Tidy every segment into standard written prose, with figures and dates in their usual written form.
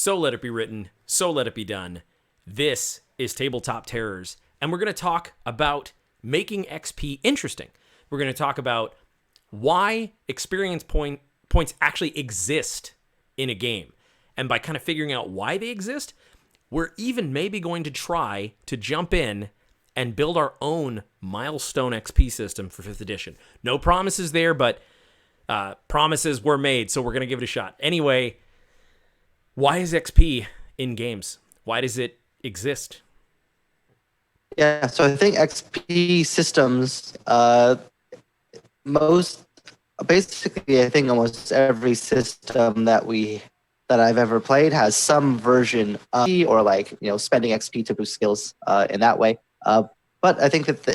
So let it be written, so let it be done. This is Tabletop Terrors, and we're going to talk about making XP interesting. We're going to talk about why experience points actually exist in a game. And by kind of figuring out why they exist, we're even maybe going to try to jump in and build our own milestone XP system for 5th edition. No promises there, but promises were made, so we're going to give it a shot. Anyway, why is XP in games? Why does it exist? Yeah, so I think XP systems, basically, I think almost every system that I've ever played has some version of or spending XP to boost skills in that way. But I think that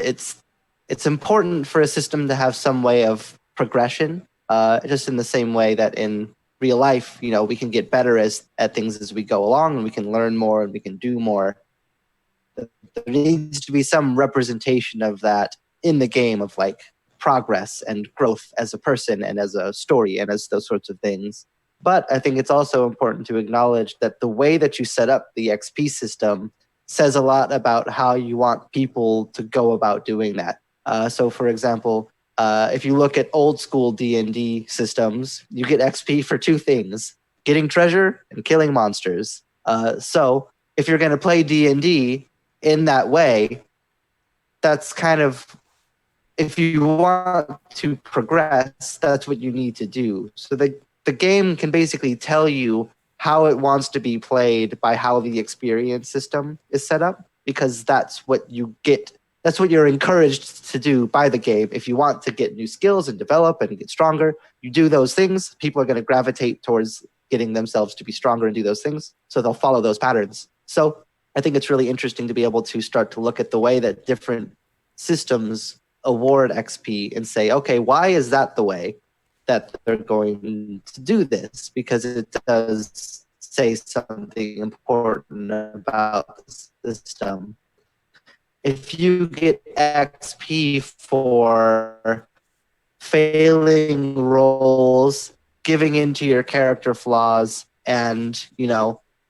it's important for a system to have some way of progression, just in the same way that in real life, we can get better at things as we go along, and we can learn more and we can do more. There needs to be some representation of that in the game, of progress and growth as a person and as a story and as those sorts of things. But I think it's also important to acknowledge that the way that you set up the XP system says a lot about how you want people to go about doing that. So, for example, if you look at old school D&D systems, you get XP for two things: getting treasure and killing monsters. So if you're going to play D&D in that way, that's kind of, if you want to progress, that's what you need to do. So the game can basically tell you how it wants to be played by how the experience system is set up, because that's what you get. That's what you're encouraged to do by the game. If you want to get new skills and develop and get stronger, you do those things. People are going to gravitate towards getting themselves to be stronger and do those things. So they'll follow those patterns. So I think it's really interesting to be able to start to look at the way that different systems award XP and say, okay, why is that the way that they're going to do this? Because it does say something important about the system. If you get XP for failing rolls, giving into your character flaws, and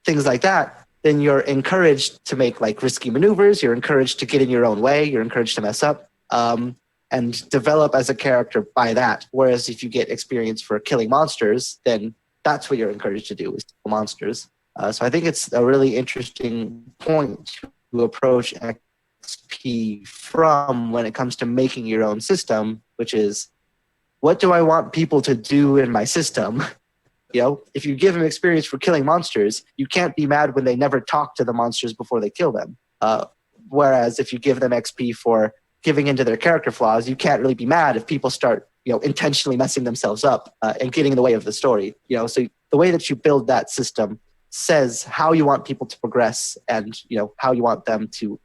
things like that, then you're encouraged to make risky maneuvers. You're encouraged to get in your own way. You're encouraged to mess up and develop as a character by that. Whereas if you get experience for killing monsters, then that's what you're encouraged to do, is kill monsters. So I think it's a really interesting point to approach XP from when it comes to making your own system, which is, what do I want people to do in my system? If you give them experience for killing monsters, you can't be mad when they never talk to the monsters before they kill them. Whereas if you give them XP for giving into their character flaws, you can't really be mad if people start, intentionally messing themselves up and getting in the way of the story. So the way that you build that system says how you want people to progress and, how you want them to.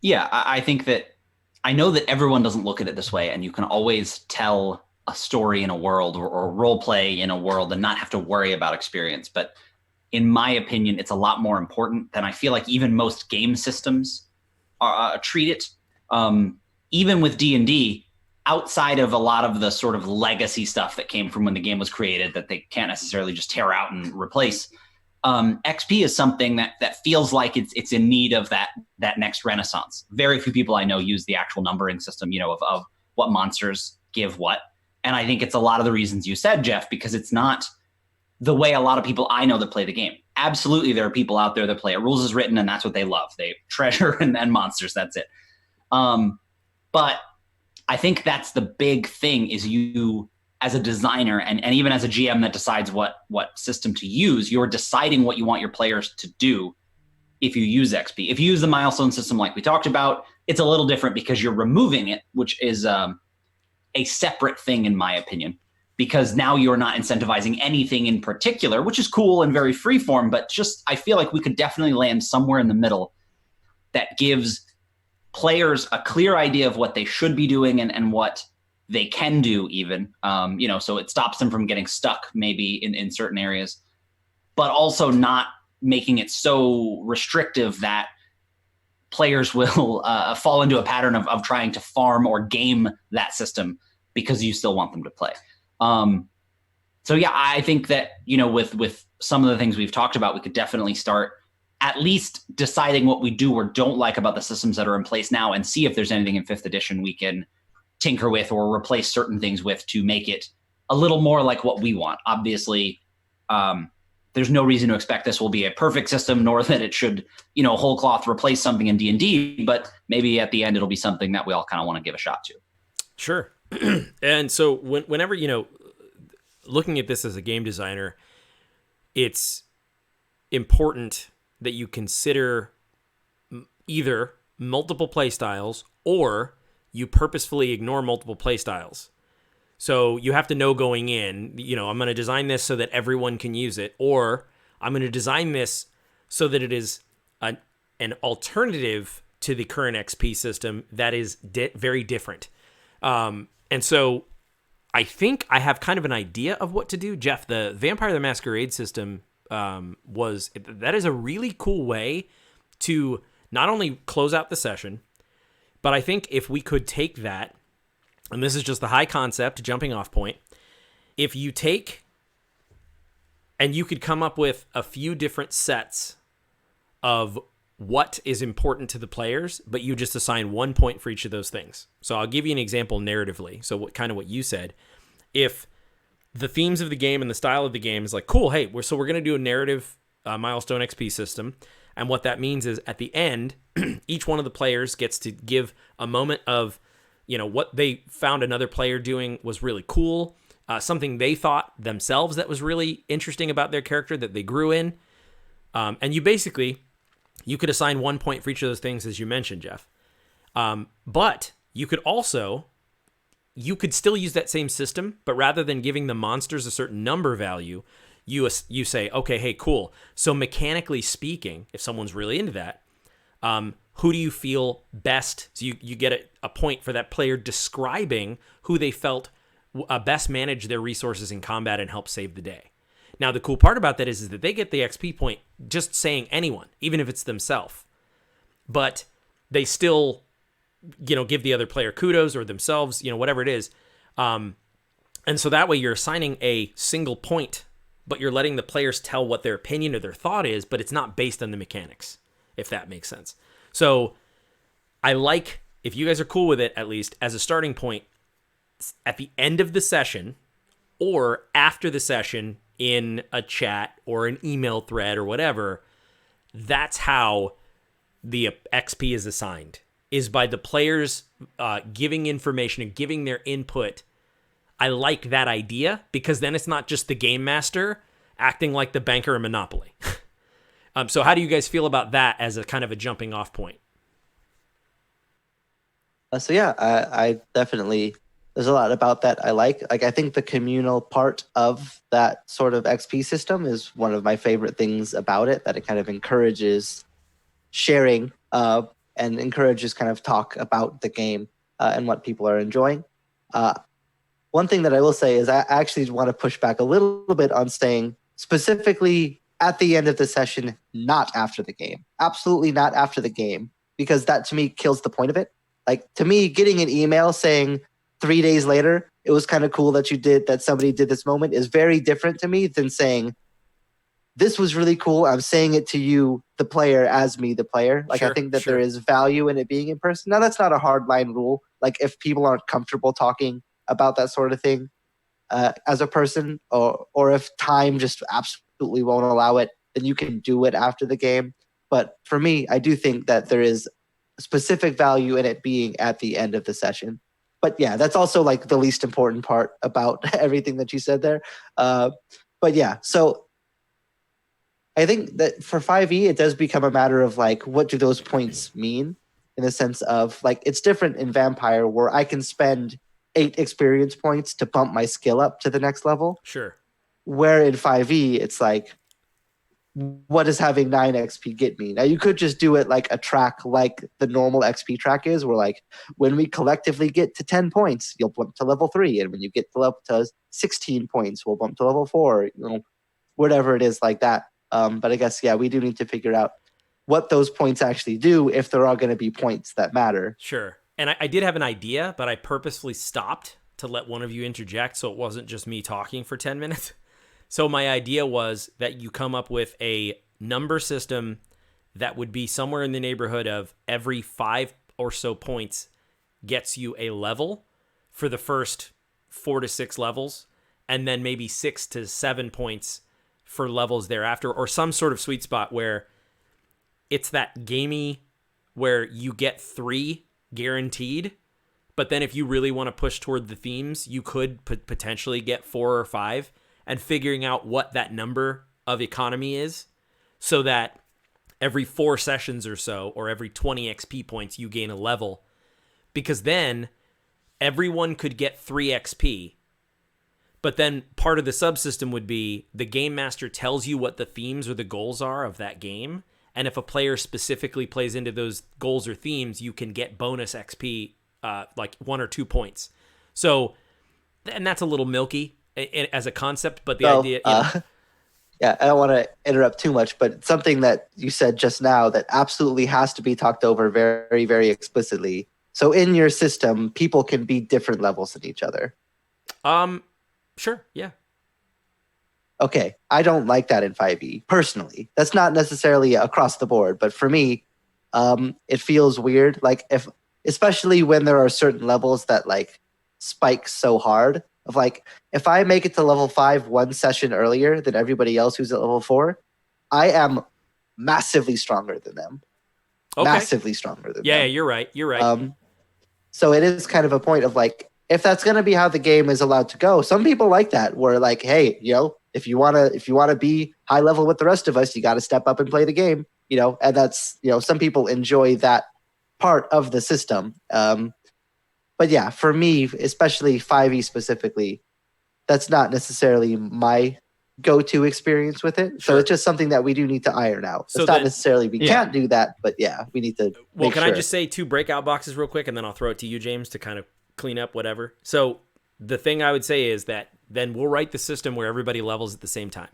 Yeah, I think that I know that everyone doesn't look at it this way, and you can always tell a story in a world or role play in a world and not have to worry about experience. But in my opinion, it's a lot more important than I feel like even most game systems treat it. Even with D&D, outside of a lot of the sort of legacy stuff that came from when the game was created that they can't necessarily just tear out and replace, XP is something that feels like it's in need of that next renaissance. Very few people I know use the actual numbering system, of what monsters give what. And I think it's a lot of the reasons you said, Jeff, because it's not the way a lot of people I know that play the game. Absolutely, there are people out there that play it. Rules is written, and that's what they love. They treasure and monsters, that's it. But I think that's the big thing, is you, as a designer and even as a GM that decides what system to use, you're deciding what you want your players to do if you use XP. If you use the milestone system like we talked about, it's a little different because you're removing it, which is a separate thing in my opinion, because now you're not incentivizing anything in particular, which is cool and very freeform, but just I feel like we could definitely land somewhere in the middle that gives players a clear idea of what they should be doing and what they can do even, so it stops them from getting stuck maybe in certain areas, but also not making it so restrictive that players will fall into a pattern of trying to farm or game that system because you still want them to play. So yeah, I think that, with some of the things we've talked about, we could definitely start at least deciding what we do or don't like about the systems that are in place now, and see if there's anything in 5th edition we can tinker with or replace certain things with to make it a little more like what we want. Obviously, there's no reason to expect this will be a perfect system, nor that it should, whole cloth replace something in D&D, but maybe at the end it'll be something that we all kind of want to give a shot to. Sure. And so whenever, looking at this as a game designer, it's important that you consider either multiple play styles or you purposefully ignore multiple play styles. So you have to know going in, I'm going to design this so that everyone can use it, or I'm going to design this so that it is an alternative to the current XP system that is very different. And so I think I have kind of an idea of what to do. Jeff, the Vampire the Masquerade system that is a really cool way to not only close out the session, but I think if we could take that, and this is just the high concept jumping off point, if you take and you could come up with a few different sets of what is important to the players, but you just assign 1 point for each of those things. So I'll give you an example narratively. So what you said, if the themes of the game and the style of the game is like, cool, hey, we're going to do a narrative milestone XP system. And what that means is at the end, each one of the players gets to give a moment of, what they found another player doing was really cool, something they thought themselves that was really interesting about their character that they grew in. And you could assign 1 point for each of those things, as you mentioned, Jeff. But you could still use that same system, but rather than giving the monsters a certain number value, you say, okay, hey, cool. So mechanically speaking, if someone's really into that, who do you feel best? So you get a point for that player describing who they felt best managed their resources in combat and help save the day. Now, the cool part about that is that they get the XP point just saying anyone, even if it's themselves. But they still, give the other player kudos or themselves, whatever it is. And so that way you're assigning a single point, but you're letting the players tell what their opinion or their thought is, but it's not based on the mechanics, if that makes sense. So I like, if you guys are cool with it, at least as a starting point, at the end of the session or after the session in a chat or an email thread or whatever, that's how the XP is assigned, is by the players giving information and giving their input. I like that idea because then it's not just the game master acting like the banker in Monopoly. So how do you guys feel about that as a kind of a jumping off point? I definitely, there's a lot about that I like. I think the communal part of that sort of XP system is one of my favorite things about it, that it kind of encourages sharing and encourages kind of talk about the game and what people are enjoying. One thing that I will say is I actually want to push back a little bit on saying specifically at the end of the session, not after the game. Absolutely not after the game, because that to me kills the point of it. Like, to me, getting an email saying 3 days later, it was kind of cool that somebody did this moment, is very different to me than saying, this was really cool, I'm saying it to you, the player, as me, the player. Like, I think that there is value in it being in person. Now, that's not a hard line rule. Like, if people aren't comfortable talking about that sort of thing as a person, or if time just absolutely won't allow it, then you can do it after the game. But for me, I do think that there is specific value in it being at the end of the session. But yeah, that's also like the least important part about everything that you said there. But yeah, so I think that for 5e, it does become a matter of like, what do those points mean? In the sense of like, it's different in Vampire where I can spend 8 experience points to bump my skill up to the next level. Sure. Where in 5e, it's like, what does having 9 XP get me? Now, you could just do it like a track like the normal XP track is, where like when we collectively get to 10 points, you'll bump to level 3. And when you get to 16 points, we'll bump to level 4, whatever it is like that. But I guess, yeah, we do need to figure out what those points actually do, if there are going to be points that matter. Sure. And I did have an idea, but I purposefully stopped to let one of you interject so it wasn't just me talking for 10 minutes. So my idea was that you come up with a number system that would be somewhere in the neighborhood of every 5 or so points gets you a level for the first 4 to 6 levels, and then maybe 6 to 7 points for levels thereafter, or some sort of sweet spot where it's that gamey where you get 3 guaranteed, but then if you really want to push toward the themes, you could potentially get 4 or 5, and figuring out what that number of economy is so that every 4 sessions or so, or every 20 XP points, you gain a level, because then everyone could get 3 XP. But then part of the subsystem would be the game master tells you what the themes or the goals are of that game. And if a player specifically plays into those goals or themes, you can get bonus XP, like 1 or 2 points. So, and that's a little milky as a concept, but the idea... Yeah, I don't want to interrupt too much, but something that you said just now that absolutely has to be talked over very, very explicitly. So in your system, people can be different levels than each other. Sure, yeah. Okay, I don't like that in 5e, personally. That's not necessarily across the board, but for me, it feels weird. Like, especially when there are certain levels that, like, spike so hard. Of like, if I make it to level 5 1 session earlier than everybody else who's at level 4, I am massively stronger than them. Okay. Massively stronger than them. Yeah, you're right. You're right. So it is kind of a point of like, if that's going to be how the game is allowed to go, some people like that, where like, hey, if you want to be high level with the rest of us, you got to step up and play the game, and that's, some people enjoy that part of the system. But yeah, for me, especially 5e specifically, that's not necessarily my go-to experience with it. So it's just something that we do need to iron out. So it's not necessarily we can't do that, but yeah, we need to. Well, can I just say 2 breakout boxes real quick, and then I'll throw it to you, James, to kind of clean up whatever. So the thing I would say is that then we'll write the system where everybody levels at the same time,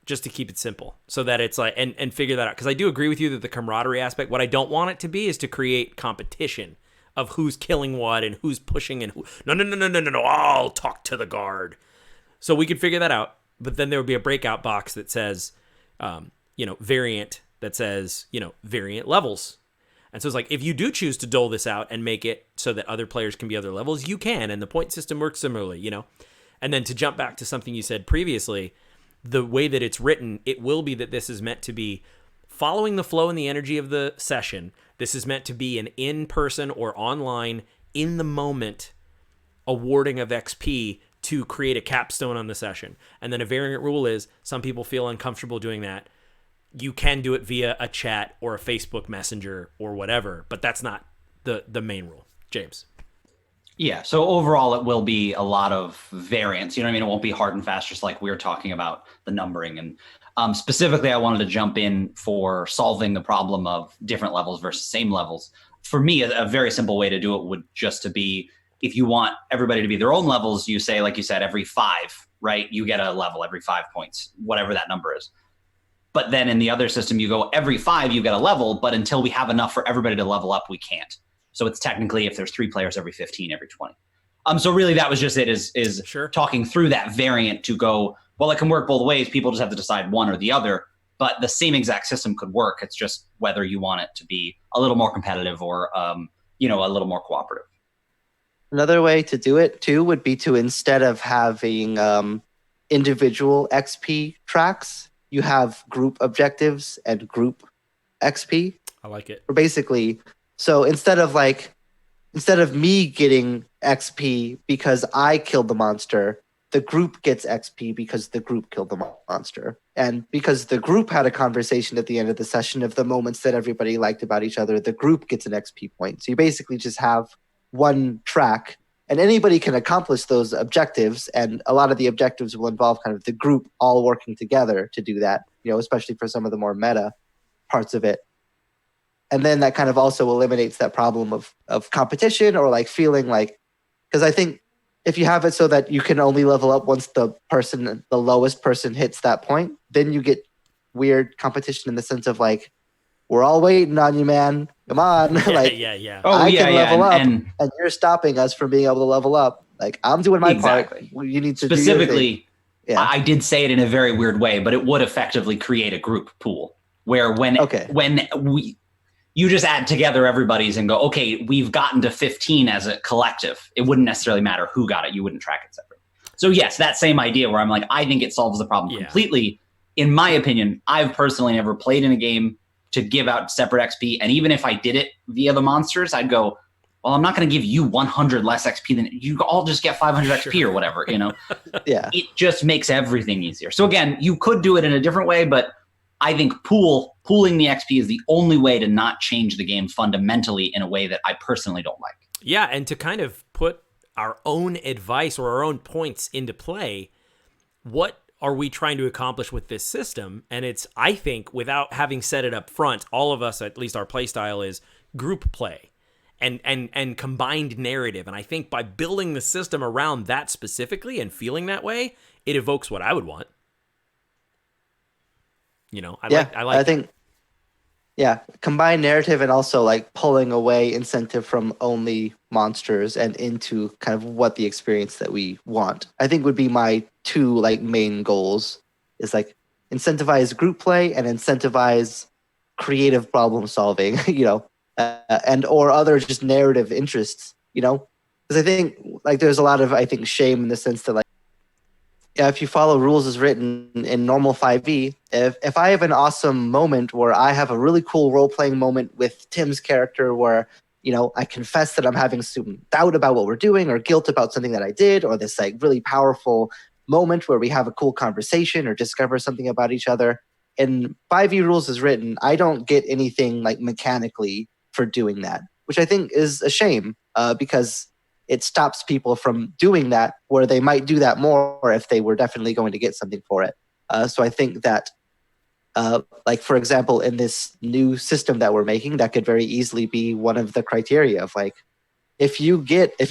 just to keep it simple, so that it's like and figure that out. Because I do agree with you that the camaraderie aspect. What I don't want it to be is to create competition of who's killing what and who's pushing and who. No. I'll talk to the guard. So we could figure that out. But then there would be a breakout box that says, variant, that says, variant levels. And so it's like, if you do choose to dole this out and make it so that other players can be other levels, you can. And the point system works similarly, And then to jump back to something you said previously, the way that it's written, it will be that this is meant to be following the flow and the energy of the session. This is meant to be an in-person or online, in the moment, awarding of XP to create a capstone on the session. And then a variant rule is some people feel uncomfortable doing that. You can do it via a chat or a Facebook Messenger or whatever, but that's not the main rule. James. Yeah, so overall it will be a lot of variance. You know what I mean? It won't be hard and fast, just like we were talking about the numbering. And specifically, I wanted to jump in for solving the problem of different levels versus same levels. For me, a very simple way to do it would just to be, if you want everybody to be their own levels, you say, like you said, every 5, right? You get a level every 5 points, whatever that number is. But then in the other system, you go every 5, you get a level, but until we have enough for everybody to level up, we can't. So it's technically, if there's 3 players, every 15, every 20. So really that was just it, is Sure. Talking through that variant to go, well, it can work both ways. People just have to decide one or the other, but the same exact system could work. It's just whether you want it to be a little more competitive or, a little more cooperative. Another way to do it too would be to, instead of having individual XP tracks, you have group objectives and group XP. I like it. Or basically, so instead of me getting XP because I killed the monster, the group gets XP because the group killed the monster. And because the group had a conversation at the end of the session of the moments that everybody liked about each other, the group gets an XP point. So you basically just have one track, and anybody can accomplish those objectives. And a lot of the objectives will involve kind of the group all working together to do that, especially for some of the more meta parts of it. And then that kind of also eliminates that problem of competition, or like feeling like, because I think if you have it so that you can only level up once the lowest person hits that point, then you get weird competition in the sense of like, we're all waiting on you, man. Come on. Yeah. Oh, I yeah, can level up, and and you're stopping us from being able to level up. Like, I'm doing my Exactly. part. You need to specifically, Yeah. I did say it in a very weird way, but it would effectively create a group pool where when you just add together everybody's and go, okay, we've gotten to 15 as a collective. It wouldn't necessarily matter who got it. You wouldn't track it separately. So yes, that same idea where I'm like, I think it solves the problem completely. In my opinion, I've personally never played in a game to give out separate XP. And even if I did it via the monsters, I'd go, well, I'm not going to give you 100 less XP than you all just get 500 XP or whatever, you know? Yeah. It just makes everything easier. So again, you could do it in a different way, but I think pooling the XP is the only way to not change the game fundamentally in a way that I personally don't like. Yeah, and to kind of put our own advice or our own points into play, what are we trying to accomplish with this system? And it's, I think, without having said it up front, all of us, at least our play style, is group play and combined narrative. And I think by building the system around that specifically and feeling that way, it evokes what I would want. You know, I think combined narrative and also like pulling away incentive from only monsters and into kind of what the experience that we want, I think would be my two like main goals, is like incentivize group play and incentivize creative problem solving, you know, and or other just narrative interests, you know, because I think like there's a lot of, I think, shame in the sense that like, yeah, if you follow rules as written in normal 5e, if I have an awesome moment where I have a really cool role-playing moment with Tim's character where, you know, I confess that I'm having some doubt about what we're doing or guilt about something that I did, or this like really powerful moment where we have a cool conversation or discover something about each other, in 5e rules as written, I don't get anything like mechanically for doing that, which I think is a shame because it stops people from doing that where they might do that more if they were definitely going to get something for it. So I think that, like, for example, in this new system that we're making, that could very easily be one of the criteria of like, if you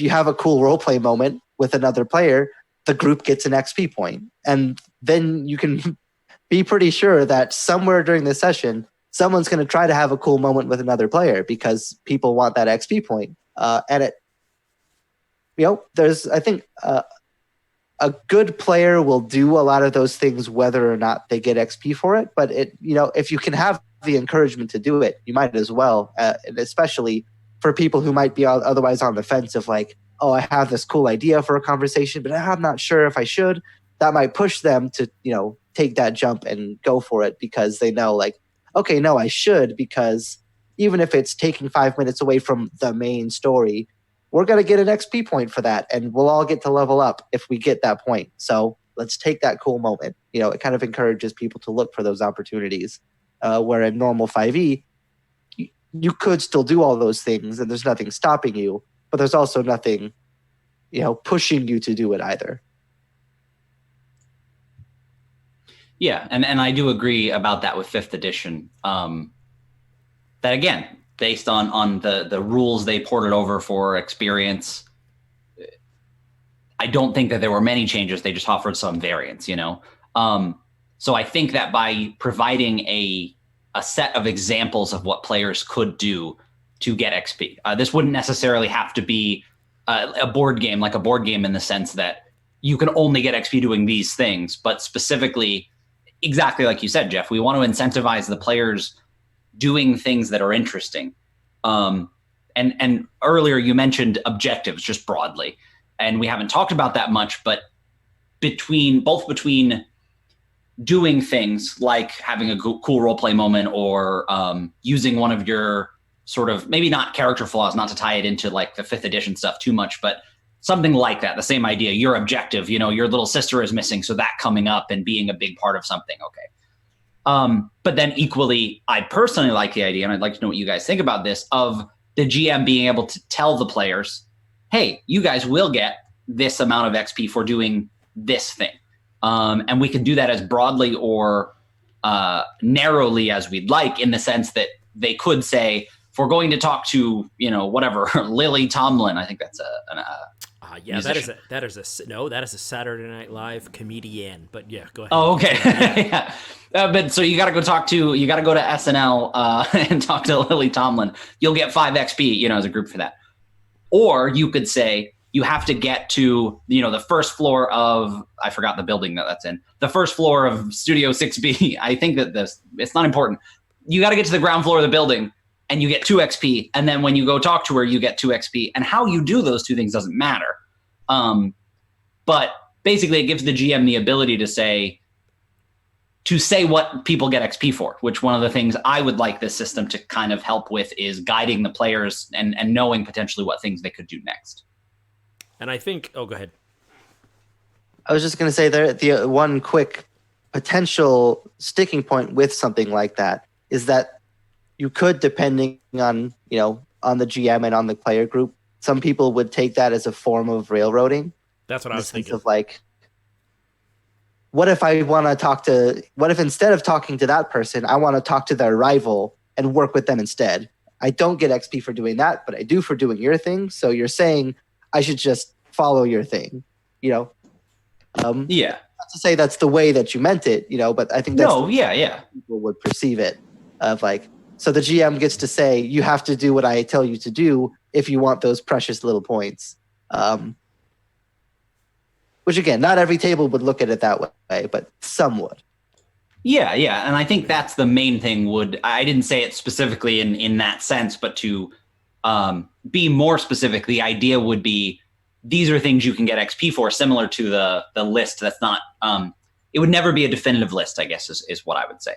have a cool roleplay moment with another player, the group gets an XP point. And then you can be pretty sure that somewhere during the session, someone's going to try to have a cool moment with another player because people want that XP point. And it, you know, there's, I think, a good player will do a lot of those things whether or not they get XP for it. But it, you know, if you can have the encouragement to do it, you might as well. And especially for people who might be otherwise on the fence of like, oh, I have this cool idea for a conversation, but I'm not sure if I should. That might push them to, you know, take that jump and go for it because they know like, okay, no, I should, because even if it's taking 5 minutes away from the main story, we're going to get an XP point for that, and we'll all get to level up if we get that point. So let's take that cool moment. You know, it kind of encourages people to look for those opportunities, where in normal 5e, you could still do all those things, and there's nothing stopping you, but there's also nothing, you know, pushing you to do it either. Yeah, and I do agree about that with 5th edition. That again, based on the rules they ported over for experience, I don't think that there were many changes. They just offered some variants, you know? So I think that by providing a set of examples of what players could do to get XP, this wouldn't necessarily have to be a board game, like a board game in the sense that you can only get XP doing these things, but specifically, exactly like you said, Jeff, we want to incentivize the players doing things that are interesting. And earlier you mentioned objectives just broadly, and we haven't talked about that much, but between doing things like having a cool roleplay moment or using one of your sort of, maybe not character flaws, not to tie it into like the 5th edition stuff too much, but something like that, the same idea, your objective, you know, your little sister is missing, so that coming up and being a big part of something, okay. But then equally, I personally like the idea, and I'd like to know what you guys think about this, of the GM being able to tell the players, hey, you guys will get this amount of XP for doing this thing. And we can do that as broadly or narrowly as we'd like, in the sense that they could say, if we're going to talk to, you know, whatever, Lily Tomlin, I think that's yeah, musician. that is a Saturday Night Live comedian. But yeah, go ahead. Oh, okay. Yeah. But so you got to go to SNL and talk to Lily Tomlin. You'll get 5 XP, you know, as a group for that. Or you could say, you have to get to, the first floor of, I forgot the building that's in, the first floor of Studio 6B. I think that it's not important. You got to get to the ground floor of the building and you get 2 XP. And then when you go talk to her, you get 2 XP. And how you do those two things doesn't matter. But basically it gives the GM the ability to say what people get XP for, which one of the things I would like this system to kind of help with is guiding the players and knowing potentially what things they could do next. And I think, go ahead. I was just going to say the one quick potential sticking point with something like that is that you could, depending on, on the GM and on the player group, some people would take that as a form of railroading. That's what I was thinking. Of like, what if instead of talking to that person, I want to talk to their rival and work with them instead? I don't get XP for doing that, but I do for doing your thing. So you're saying I should just follow your thing, Yeah. Not to say that's the way that you meant it, but I think that's people would perceive it of like, so the GM gets to say, you have to do what I tell you to do if you want those precious little points. Which again, not every table would look at it that way, but some would. Yeah. And I think that's the main thing I didn't say it specifically in that sense, but to be more specific, the idea would be these are things you can get XP for, similar to the list. That's not, it would never be a definitive list, I guess is what I would say.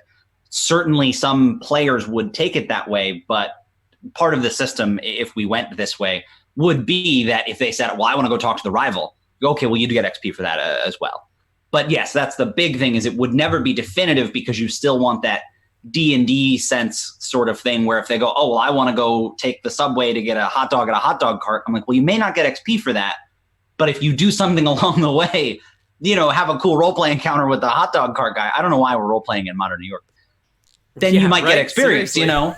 Certainly some players would take it that way, but part of the system, if we went this way, would be that if they said, well, I want to go talk to the rival, okay, well, you'd get XP for that as well. But yes, that's the big thing, is it would never be definitive because you still want that D&D sense sort of thing where if they go, oh, well, I want to go take the subway to get a hot dog at a hot dog cart. I'm like, well, you may not get XP for that, but if you do something along the way, have a cool role-play encounter with the hot dog cart guy. I don't know why we're role-playing in Modern New York. Then you might get experience, Seriously.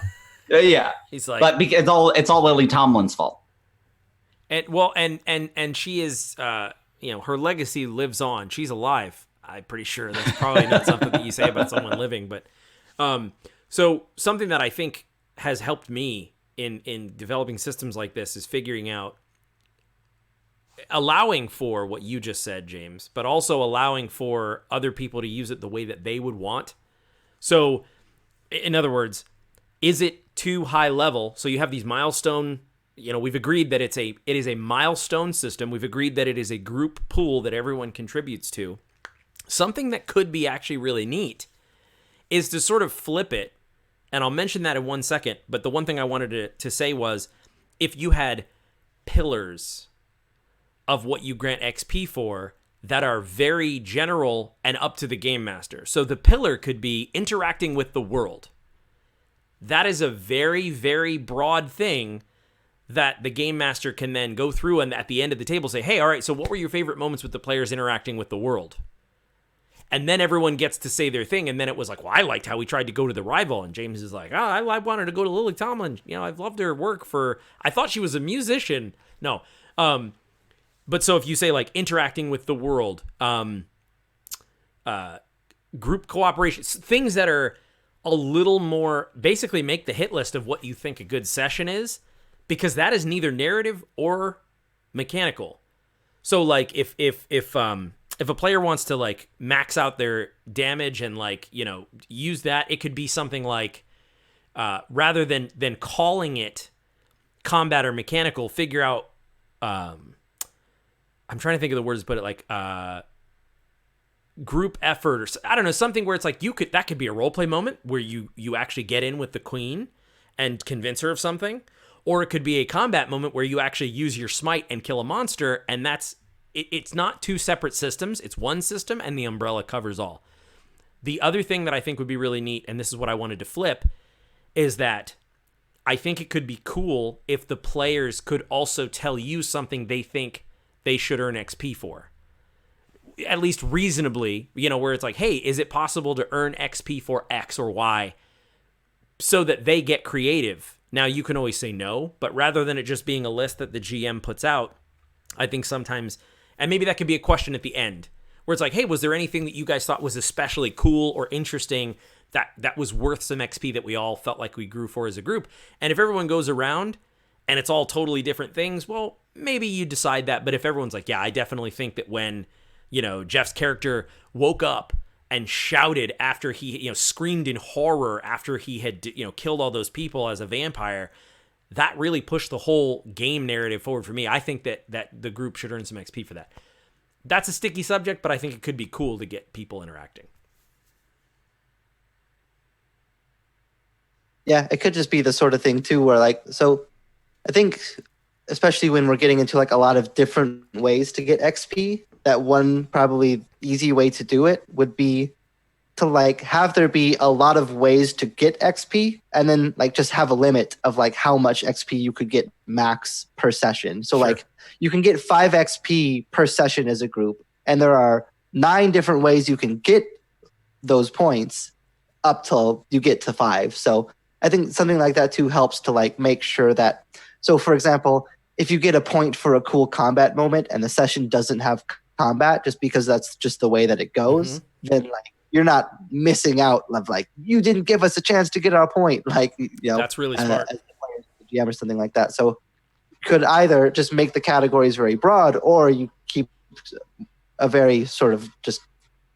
Yeah. He's like, but it's all Lily Tomlin's fault. And she is, her legacy lives on. She's alive. I'm pretty sure that's probably not something that you say about someone living, but so something that I think has helped me in developing systems like this is figuring out, allowing for what you just said, James, but also allowing for other people to use it the way that they would want. So, in other words, is it too high level? So you have these milestone. We've agreed that it is a milestone system. We've agreed that it is a group pool that everyone contributes to. Something that could be actually really neat is to sort of flip it, and I'll mention that in 1 second, but the one thing I wanted to say was, if you had pillars of what you grant XP for that are very general and up to the game master. So the pillar could be interacting with the world. That is a very, very broad thing that the game master can then go through and at the end of the table say, hey, all right, so what were your favorite moments with the players interacting with the world? And then everyone gets to say their thing. And then it was like, well, I liked how we tried to go to the rival. And James is like, I wanted to go to Lily Tomlin. I've loved her work I thought she was a musician. No. But so if you say like interacting with the world, group cooperation, things that are a little more, basically make the hit list of what you think a good session is, because that is neither narrative or mechanical. So like if a player wants to like max out their damage and like, use that, it could be something like, rather than calling it combat or mechanical, figure out, I'm trying to think of the words, but like, group effort, or I don't know, something where it's like that could be a role play moment where you actually get in with the queen and convince her of something, or it could be a combat moment where you actually use your smite and kill a monster, and it's not two separate systems, it's one system, and the umbrella covers all. The other thing that I think would be really neat, and this is what I wanted to flip, is that I think it could be cool if the players could also tell you something they think they should earn XP for. At least reasonably, where it's like, hey, is it possible to earn XP for X or Y, so that they get creative? Now, you can always say no, but rather than it just being a list that the GM puts out, I think sometimes, and maybe that could be a question at the end, where it's like, hey, was there anything that you guys thought was especially cool or interesting that was worth some XP that we all felt like we grew for as a group? And if everyone goes around and it's all totally different things, well, maybe you decide that. But if everyone's like, yeah, I definitely think that when, Jeff's character woke up and shouted after he, screamed in horror after he had, killed all those people as a vampire, that really pushed the whole game narrative forward for me. I think that the group should earn some XP for that. That's a sticky subject, but I think it could be cool to get people interacting. Yeah, it could just be the sort of thing too where so I think especially when we're getting into a lot of different ways to get XP, that one probably easy way to do it would be to have there be a lot of ways to get XP, and then just have a limit of how much XP you could get max per session. So Sure. You can get 5 XP per session as a group, and there are 9 different ways you can get those points up till you get to 5. So I think something like that too helps to make sure that, so for example, if you get a point for a cool combat moment and the session doesn't have combat just because that's just the way that it goes, then you're not missing out of you didn't give us a chance to get our point. That's really smart. As the player, the GM or something like that. So you could either just make the categories very broad, or you keep a very sort of just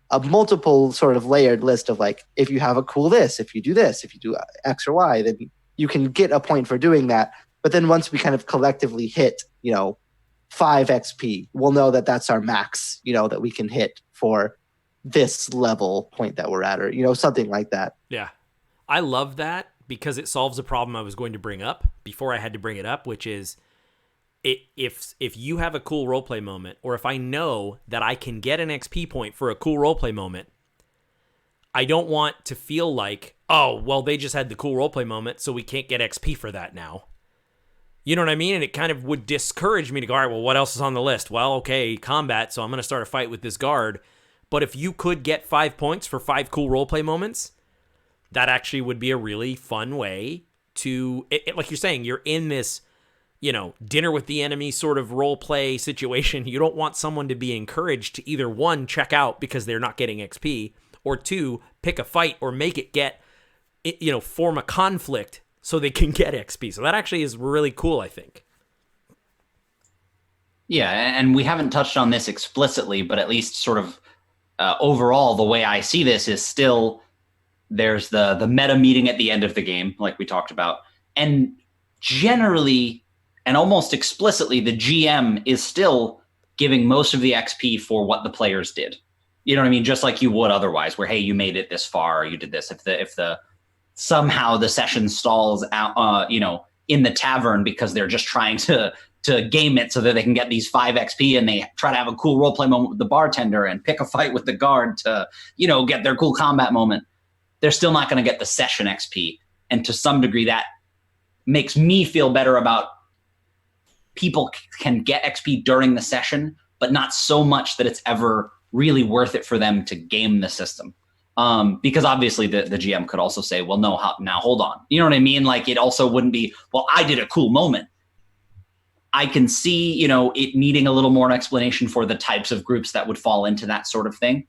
a multiple sort of layered list of if you have a cool this, if you do this, if you do X or Y, then you can get a point for doing that. But then once we kind of collectively hit, 5 XP, we'll know that that's our max, that we can hit for this level point that we're at, or, something like that. Yeah. I love that because it solves a problem I was going to bring up before I had to bring it up, which is if you have a cool roleplay moment, or if I know that I can get an XP point for a cool roleplay moment, I don't want to feel like, oh, well, they just had the cool roleplay moment, so we can't get XP for that now. You know what I mean? And it kind of would discourage me to go, all right, well, what else is on the list? Well, okay, combat, so I'm going to start a fight with this guard. But if you could get 5 points for 5 cool roleplay moments, that actually would be a really fun way to, like you're saying, you're in this, dinner with the enemy sort of roleplay situation. You don't want someone to be encouraged to either, 1, check out because they're not getting XP, or 2, pick a fight or make it get, form a conflict so they can get XP. So that actually is really cool, I think. Yeah, and we haven't touched on this explicitly, but at least sort of overall, the way I see this is still there's the meta meeting at the end of the game, like we talked about. And generally, and almost explicitly, the GM is still giving most of the XP for what the players did. You know what I mean? Just like you would otherwise, where, hey, you made it this far, or you did this. If the somehow the session stalls out, in the tavern because they're just trying to game it so that they can get these 5 XP, and they try to have a cool roleplay moment with the bartender and pick a fight with the guard to, get their cool combat moment, they're still not going to get the session XP. And to some degree, that makes me feel better about people can get XP during the session, but not so much that it's ever really worth it for them to game the system. Because obviously the GM could also say, well, no, now hold on. You know what I mean? It also wouldn't be, well, I did a cool moment. I can see, it needing a little more explanation for the types of groups that would fall into that sort of thing.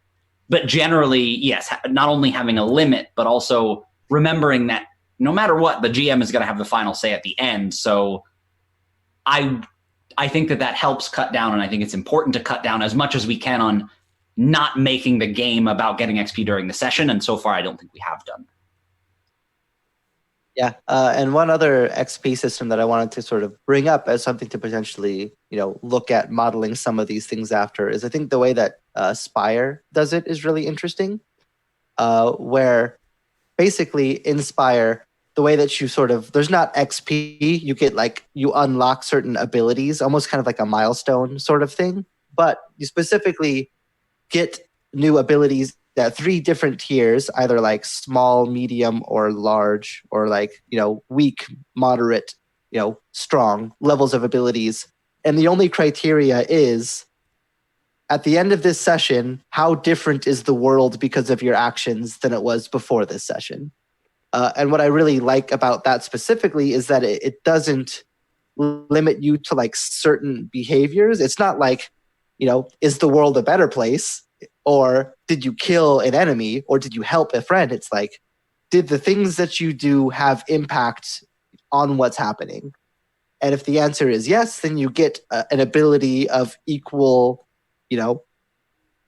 But generally, yes, not only having a limit, but also remembering that no matter what, the GM is going to have the final say at the end. So I think that helps cut down, and I think it's important to cut down as much as we can on not making the game about getting XP during the session. And so far, I don't think we have done. Yeah, and one other XP system that I wanted to sort of bring up as something to potentially, look at modeling some of these things after is I think the way that Spire does it is really interesting, where basically in Spire, the way that you sort of, there's not XP, you get you unlock certain abilities, almost kind of like a milestone sort of thing, but you specifically get new abilities at 3 different tiers, either small, medium, or large, or weak, moderate, strong levels of abilities. And the only criteria is, at the end of this session, how different is the world because of your actions than it was before this session? And what I really like about that specifically is that it doesn't limit you to certain behaviors. It's not is the world a better place? Or did you kill an enemy? Or did you help a friend? It's did the things that you do have impact on what's happening? And if the answer is yes, then you get an ability of equal,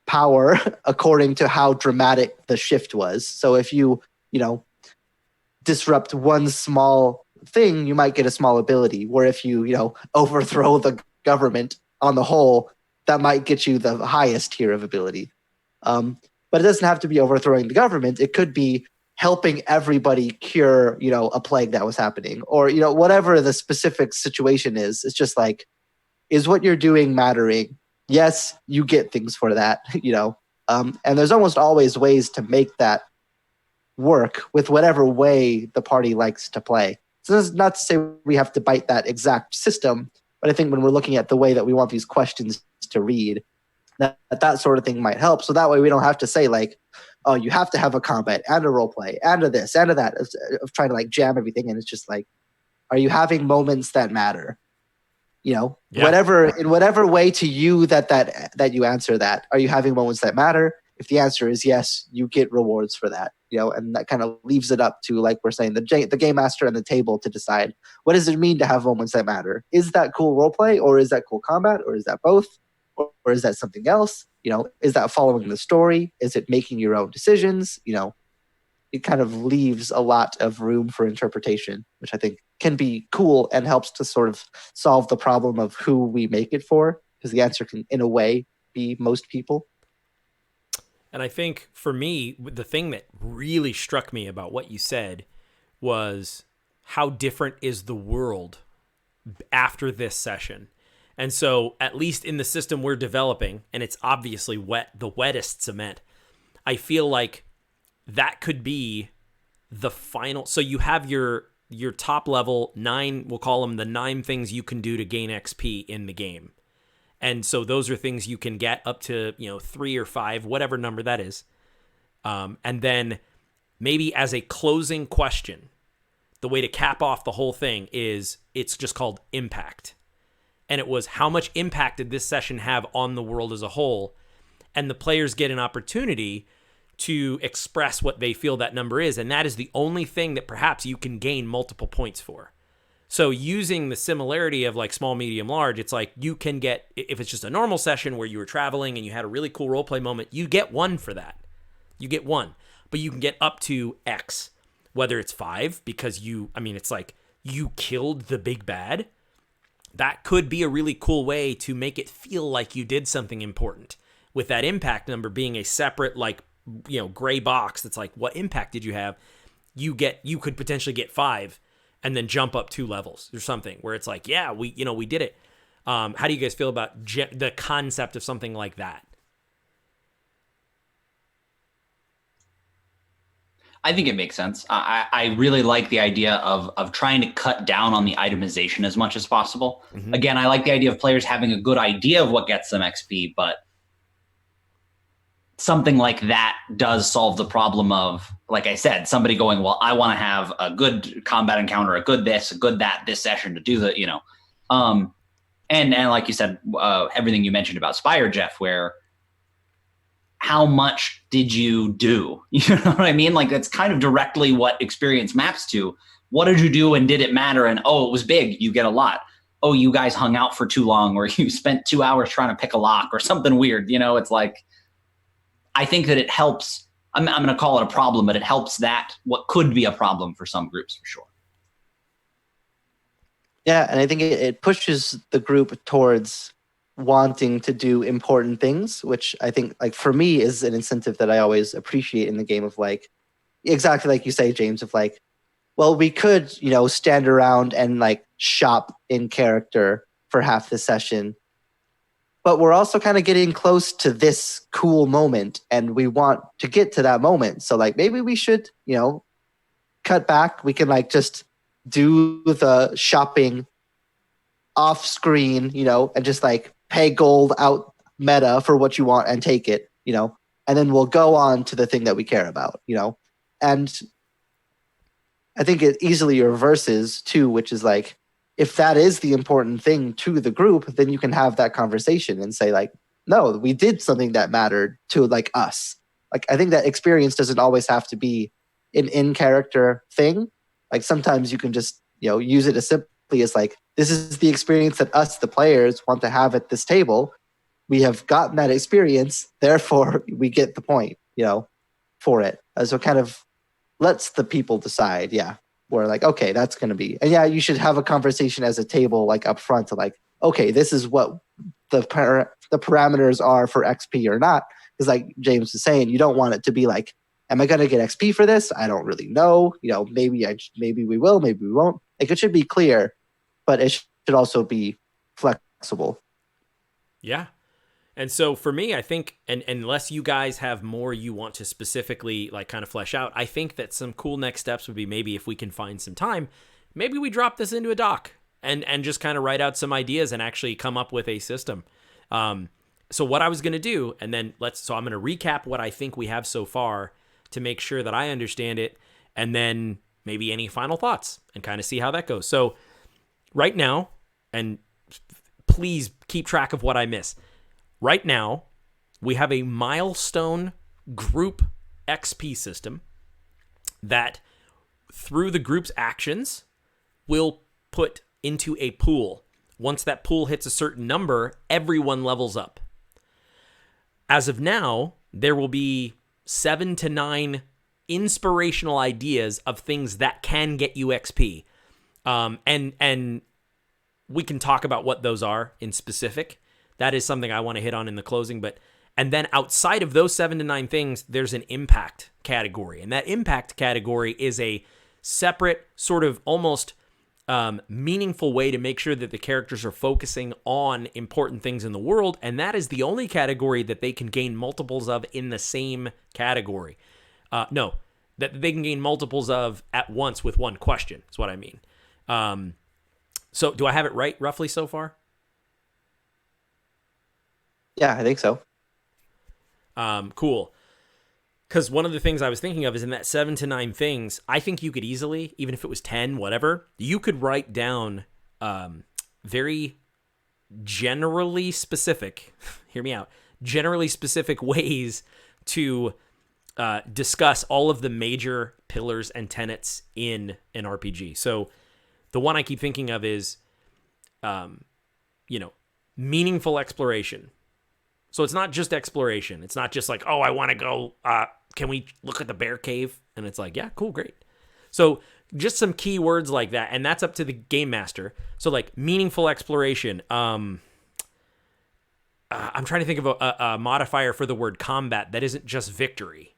power according to how dramatic the shift was. So if you disrupt one small thing, you might get a small ability. Where if you overthrow the government on the whole, that might get you the highest tier of ability. But it doesn't have to be overthrowing the government. It could be helping everybody cure, a plague that was happening, or whatever the specific situation is. It's just like, is what you're doing mattering? Yes, you get things for that, and there's almost always ways to make that work with whatever way the party likes to play. So that's not to say we have to bite that exact system, but I think when we're looking at the way that we want these questions to read, that sort of thing might help. So that way we don't have to say like, oh, you have to have a combat and a role play and a this and a that, of trying to like jam everything. And it's just like, are you having moments that matter? Whatever way to you that you answer that, are you having moments that matter? If the answer is yes, you get rewards for that, and that kind of leaves it up to, like we're saying, the game master and the table to decide, what does it mean to have moments that matter? Is that cool role play, or is that cool combat, or is that both? Or is that something else? Is that following the story? Is it making your own decisions? It kind of leaves a lot of room for interpretation, which I think can be cool and helps to sort of solve the problem of who we make it for, because the answer can, in a way, be most people. And I think for me, the thing that really struck me about what you said was how different is the world after this session. And so, at least in the system we're developing, and it's obviously the wettest cement, I feel like that could be the final. So you have your top level 9, we'll call them the 9 things you can do to gain XP in the game. And so those are things you can get up to, 3 or 5, whatever number that is. And then maybe as a closing question, the way to cap off the whole thing is it's just called impact. And it was, how much impact did this session have on the world as a whole? And the players get an opportunity to express what they feel that number is. And that is the only thing that perhaps you can gain multiple points for. So using the similarity of like small, medium, large, it's like you can get, if it's just a normal session where you were traveling and you had a really cool roleplay moment, you get 1 for that. You get 1. But you can get up to X, whether it's 5, because it's like you killed the big bad. That could be a really cool way to make it feel like you did something important, with that impact number being a separate, like, gray box that's like, what impact did you have? You could potentially get 5 and then jump up 2 levels or something, where it's like, yeah, we did it. How do you guys feel about the concept of something like that? I think it makes sense. I really like the idea of trying to cut down on the itemization as much as possible. Mm-hmm. Again, I like the idea of players having a good idea of what gets them XP, but something like that does solve the problem of, like I said, somebody going, well, I want to have a good combat encounter, a good this, a good that, this session to do the, and like you said, everything you mentioned about Spire, Jeff, where how much did you do? You know what I mean? Like, that's kind of directly what experience maps to. What did you do and did it matter? And, oh, it was big. You get a lot. Oh, you guys hung out for too long, or you spent 2 hours trying to pick a lock or something weird. It's like, I think that it helps. I'm going to call it a problem, but it helps that what could be a problem for some groups for sure. Yeah, and I think it pushes the group towards wanting to do important things, which I think, like, for me, is an incentive that I always appreciate in the game, of like, exactly like you say, James, of like, well, we could, stand around and like shop in character for half the session, but we're also kind of getting close to this cool moment and we want to get to that moment. So like, maybe we should, cut back. We can like just do the shopping off screen, and just like pay gold out meta for what you want and take it, and then we'll go on to the thing that we care about, and I think it easily reverses too, which is like, if that is the important thing to the group, then you can have that conversation and say like, no, we did something that mattered to like us. Like, I think that experience doesn't always have to be an in-character thing. Like, sometimes you can just, use it as simply is like, this is the experience that us, the players, want to have at this table. We have gotten that experience, therefore we get the point, for it. So it kind of lets the people decide, we're like, okay, that's going to be, and you should have a conversation as a table, like up front to like, okay, this is what the parameters are for XP or not. Because like James was saying, you don't want it to be like, am I going to get XP for this? I don't really know. Maybe we will, maybe we won't. Like it should be clear, but it should also be flexible. Yeah. And so for me, I think, and unless you guys have more you want to specifically like kind of flesh out, I think that some cool next steps would be maybe if we can find some time, maybe we drop this into a doc and just kind of write out some ideas and actually come up with a system. So what I was going to do, and then so I'm going to recap what I think we have so far to make sure that I understand it, and then maybe any final thoughts and kind of see how that goes. So right now, and please keep track of what I miss. Right now, we have a milestone group XP system that, through the group's actions, will put into a pool. Once that pool hits a certain number, everyone levels up. As of now, there will be 7 to 9 inspirational ideas of things that can get you XP. And we can talk about what those are in specific. That is something I want to hit on in the closing. And then outside of those 7 to 9 things, there's an impact category. And that impact category is a separate sort of almost meaningful way to make sure that the characters are focusing on important things in the world. And that is the only category that they can gain multiples of in the same category. No, that they can gain multiples of at once with one question is what I mean. So do I have it right roughly so far? Yeah, I think so. Cool. Because one of the things I was thinking of is in that 7 to 9 things, I think you could easily, even if it was 10, whatever, you could write down very generally specific, hear me out, generally specific ways to discuss all of the major pillars and tenets in an RPG. So the one I keep thinking of is, meaningful exploration. So it's not just exploration. It's not just like, oh, I want to go, can we look at the bear cave? And it's like, yeah, cool, great. So just some key words like that, and that's up to the game master. So like meaningful exploration. I'm trying to think of a modifier for the word combat that isn't just victory.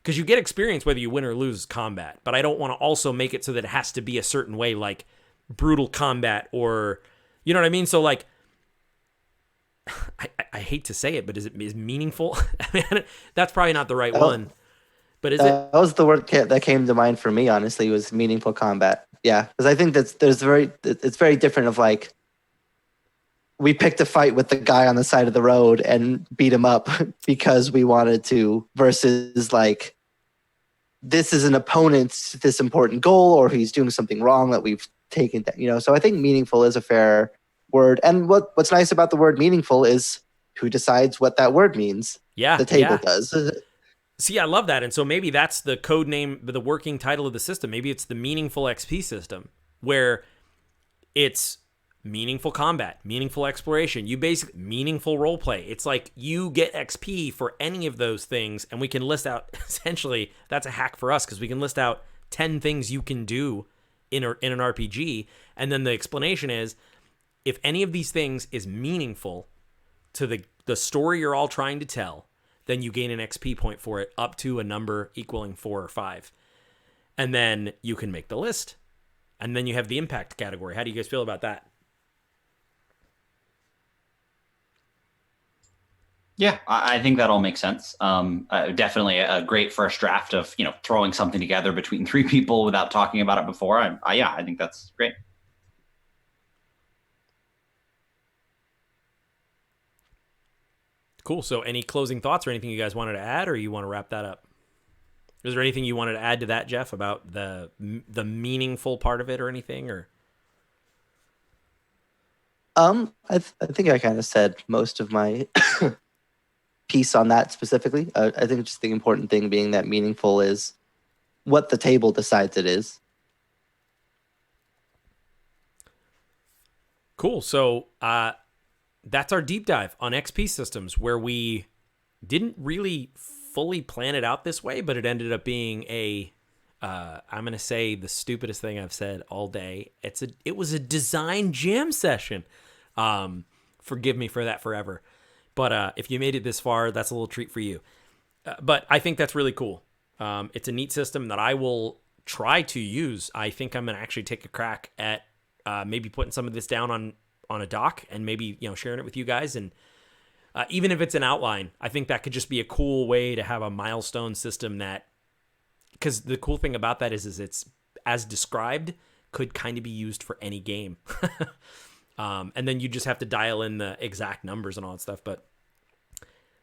Because you get experience whether you win or lose combat, but I don't want to also make it so that it has to be a certain way, like brutal combat or, you know what I mean? So like, I hate to say it, but is meaningful? I mean, that's probably not the right one. But is it? That was the word that came to mind for me. Honestly, was meaningful combat. Yeah, because I think it's very different. Of like, we picked a fight with the guy on the side of the road and beat him up because we wanted to, versus like, this is an opponent's this important goal, or he's doing something wrong that we've taken. So I think meaningful is a fair word. And what's nice about the word meaningful is who decides what that word means. Yeah, the table does. See, I love that. And so maybe that's the code name, the working title of the system. Maybe it's the meaningful XP system, where it's meaningful combat, meaningful exploration, you basically meaningful role play. It's like you get XP for any of those things, and we can list out, essentially, that's a hack for us, because we can list out 10 things you can do in an RPG, and then the explanation is, if any of these things is meaningful to the story you're all trying to tell, then you gain an XP point for it up to a number equaling 4 or 5. And then you can make the list. And then you have the impact category. How do you guys feel about that? Yeah, I think that all makes sense. Definitely a great first draft of, throwing something together between 3 people without talking about it before. I think that's great. Cool. So any closing thoughts or anything you guys wanted to add, or you want to wrap that up? Is there anything you wanted to add to that, Jeff, about the meaningful part of it or anything? Or I think I kind of said most of my piece on that specifically. I think just the important thing being that meaningful is what the table decides it is. Cool. So that's our deep dive on XP systems, where we didn't really fully plan it out this way, but it ended up being I'm going to say the stupidest thing I've said all day. It was a design jam session. Forgive me for that forever. But if you made it this far, that's a little treat for you. But I think that's really cool. It's a neat system that I will try to use. I think I'm going to actually take a crack at maybe putting some of this down on a doc and maybe, sharing it with you guys. And even if it's an outline, I think that could just be a cool way to have a milestone system because the cool thing about that is it's, as described, could kind of be used for any game. And then you just have to dial in the exact numbers and all that stuff. But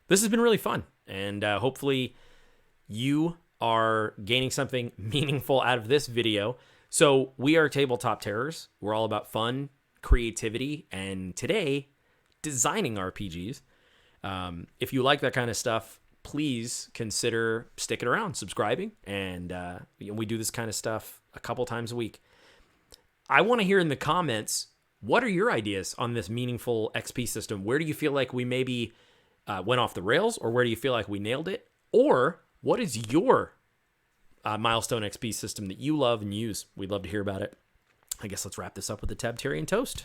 this has been really fun. And hopefully you are gaining something meaningful out of this video. So we are Tabletop Terrors. We're all about fun, creativity, and today, designing RPGs. If you like that kind of stuff, please consider sticking around, subscribing, and we do this kind of stuff a couple times a week. I want to hear in the comments, what are your ideas on this meaningful XP system? Where do you feel like we maybe went off the rails, or where do you feel like we nailed it? Or what is your milestone XP system that you love and use? We'd love to hear about it. I guess let's wrap this up with a Tabtarian toast.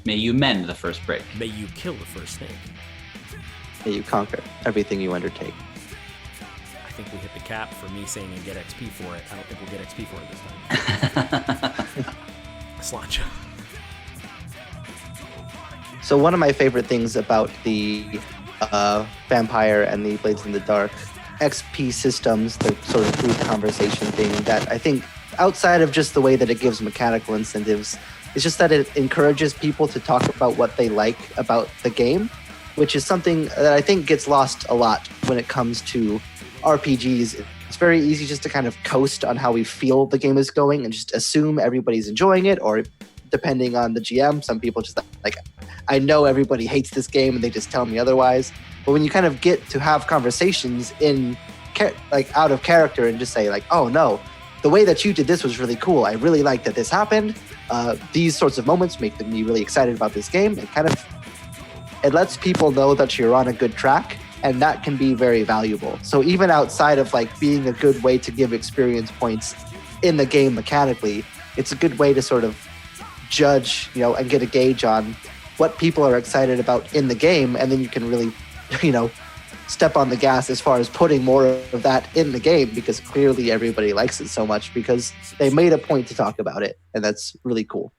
May you mend the first break. May you kill the first snake. May you conquer everything you undertake. I think we hit the cap for me saying and get XP for it. I don't think we'll get XP for it this time. Sláinte. So one of my favorite things about the Vampire and the Blades in the Dark XP systems, the sort of group conversation thing, that I think outside of just the way that it gives mechanical incentives, it's just that it encourages people to talk about what they like about the game, which is something that I think gets lost a lot when it comes to RPGs. It's very easy just to kind of coast on how we feel the game is going and just assume everybody's enjoying it, or depending on the GM, some people just like, I know everybody hates this game and they just tell me otherwise. But when you kind of get to have conversations out of character and just say like, oh no, the way that you did this was really cool. I really like that this happened. These sorts of moments make me really excited about this game. It lets people know that you're on a good track, and that can be very valuable. So even outside of like being a good way to give experience points in the game mechanically, it's a good way to sort of judge, and get a gauge on what people are excited about in the game, and then you can really, step on the gas as far as putting more of that in the game, because clearly everybody likes it so much because they made a point to talk about it, and that's really cool.